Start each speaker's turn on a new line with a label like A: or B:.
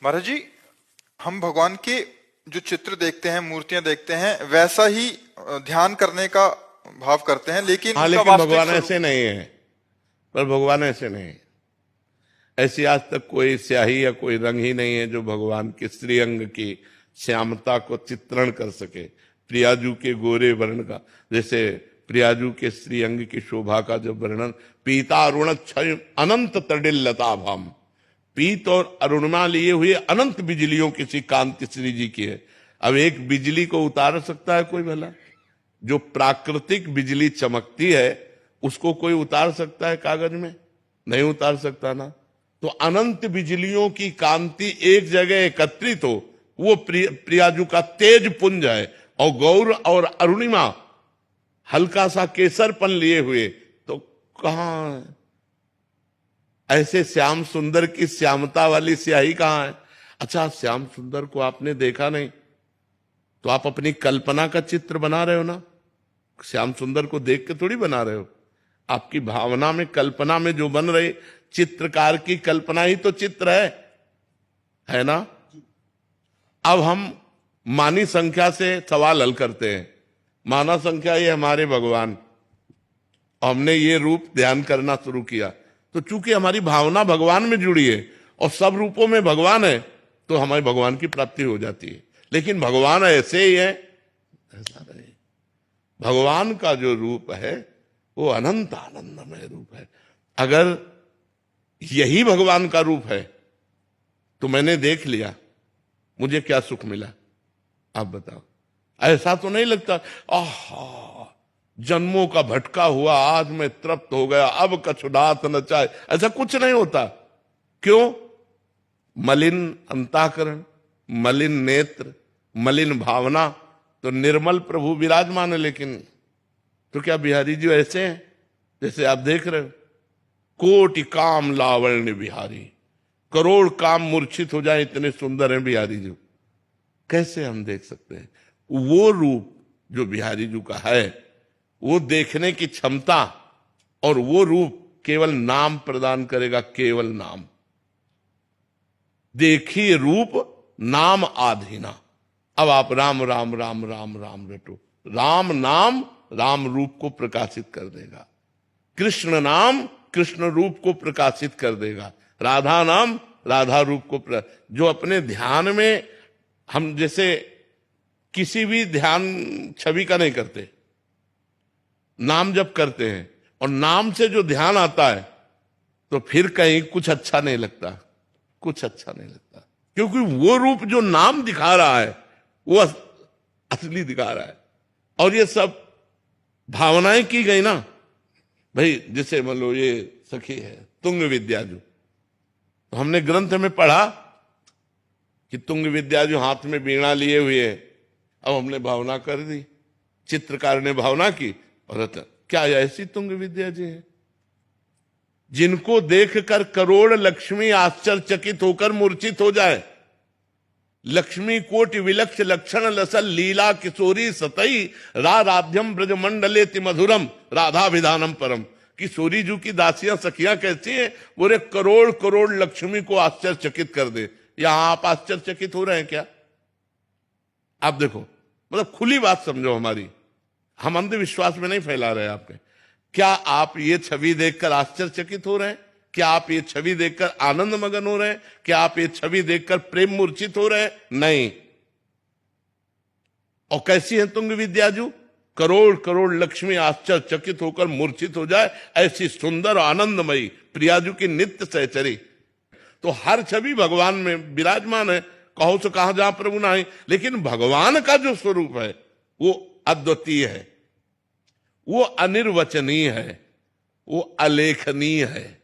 A: महाराज जी, हम भगवान के जो चित्र देखते हैं, मूर्तियां देखते हैं, वैसा ही ध्यान करने का भाव करते हैं, लेकिन
B: हाँ,
A: उसका
B: लेकिन
A: वास्तविक
B: भगवान
A: स्वरूप
B: ऐसे नहीं है। पर भगवान ऐसे नहीं है। ऐसी आज तक कोई स्याही या कोई रंग ही नहीं है जो भगवान के श्रीअंग की श्यामता को चित्रण कर सके। प्रियाजू के गोरे वर्ण का, जैसे प्रियाजू के श्रीअंग की शोभा का जो वर्णन, पीता अरुण क्षय अनंत तडिल लता भाम, पीत और अरुणिमा लिए हुए अनंत बिजलियों की सी कांति श्री जी की है। अब एक बिजली को उतार सकता है कोई भला? जो प्राकृतिक बिजली चमकती है उसको कोई उतार सकता है कागज में? नहीं उतार सकता ना। तो अनंत बिजलियों की कांति एक जगह एकत्रित हो, वो प्रियाजू का तेज पुंज है। और गौर और अरुणिमा हल्का सा केसरपन लिए हुए, तो कहां ऐसे श्याम सुंदर की श्यामता वाली स्याही कहां है? अच्छा, श्याम सुंदर को आपने देखा नहीं तो आप अपनी कल्पना का चित्र बना रहे हो ना। श्याम सुंदर को देख के थोड़ी बना रहे हो। आपकी भावना में, कल्पना में जो बन रहे, चित्रकार की कल्पना ही तो चित्र है ना। अब हम मानी संख्या से सवाल हल करते हैं। माना संख्या ये हमारे भगवान, हमने ये रूप ध्यान करना शुरू किया, तो चूंकि हमारी भावना भगवान में जुड़ी है और सब रूपों में भगवान है, तो हमारे भगवान की प्राप्ति हो जाती है। लेकिन भगवान ऐसे ही है, ऐसा नहीं। भगवान का जो रूप है वो अनंत आनंदमय रूप है। अगर यही भगवान का रूप है तो मैंने देख लिया, मुझे क्या सुख मिला? आप बताओ। ऐसा तो नहीं लगता आहा जन्मों का भटका हुआ आज मैं तृप्त हो गया, अब कछुडात न चाहे, ऐसा कुछ नहीं होता। क्यों? मलिन अंताकरण, मलिन नेत्र, मलिन भावना, तो निर्मल प्रभु विराजमान है। लेकिन तो क्या बिहारी जी ऐसे हैं जैसे आप देख रहे हो? कोटि काम लावण्य बिहारी, करोड़ काम मूर्छित हो जाए, इतने सुंदर हैं बिहारी जी। कैसे हम देख सकते हैं? वो रूप जो बिहारी जी का है, वो देखने की क्षमता, और वो रूप केवल नाम प्रदान करेगा, केवल नाम। देखिए रूप नाम आधीना। अब आप राम राम राम राम राम रटो, राम नाम राम रूप को प्रकाशित कर देगा, कृष्ण नाम कृष्ण रूप को प्रकाशित कर देगा, राधा नाम राधा रूप को जो अपने ध्यान में हम जैसे किसी भी ध्यान छवि का नहीं करते, नाम जब करते हैं और नाम से जो ध्यान आता है, तो फिर कहीं कुछ अच्छा नहीं लगता, कुछ अच्छा नहीं लगता। क्योंकि वो रूप जो नाम दिखा रहा है वो असली दिखा रहा है। और ये सब भावनाएं की गई ना भाई। जैसे मान लो ये सखी है तुंग विद्याजू, तो हमने ग्रंथ में पढ़ा कि तुंग विद्याजू हाथ में वीणा लिए हुए है। अब हमने भावना कर दी, चित्रकार ने भावना की, और क्या ऐसी तुंग विद्या जी है जिनको देखकर करोड़ लक्ष्मी आश्चर्यचकित होकर मूर्छित हो जाए। लक्ष्मी कोटि विलक्ष लक्षण लसल लीला किशोरी सतई राध्यम ब्रजमंडलेति मधुरम राधा विधानम परम। किशोरी जू की दासियां सखियां कैसी हैं? बोले करोड़ करोड़ लक्ष्मी को आश्चर्यचकित कर दे। यहां आप आश्चर्यचकित हो रहे हैं क्या? आप देखो, मतलब खुली बात समझो हमारी, हम अंधविश्वास में नहीं फैला रहे आपके। क्या आप ये छवि देखकर आश्चर्यचकित हो रहे हैं? क्या आप ये छवि देखकर आनंद मगन हो रहे हैं? क्या आप ये छवि देखकर प्रेम मूर्छित हो रहे हैं? नहीं। और कैसी है तुंग विद्याजू? करोड़ करोड़ लक्ष्मी आश्चर्यचकित होकर मूर्छित हो जाए, ऐसी सुंदर आनंदमयी प्रियाजू की नित्य सहचरी। तो हर छवि भगवान में विराजमान है। कहो तो कहां जहां प्रभु ना है, लेकिन भगवान का जो स्वरूप है वो अद्वितीय है, वो अनिर्वचनीय है, वो अलेखनीय है।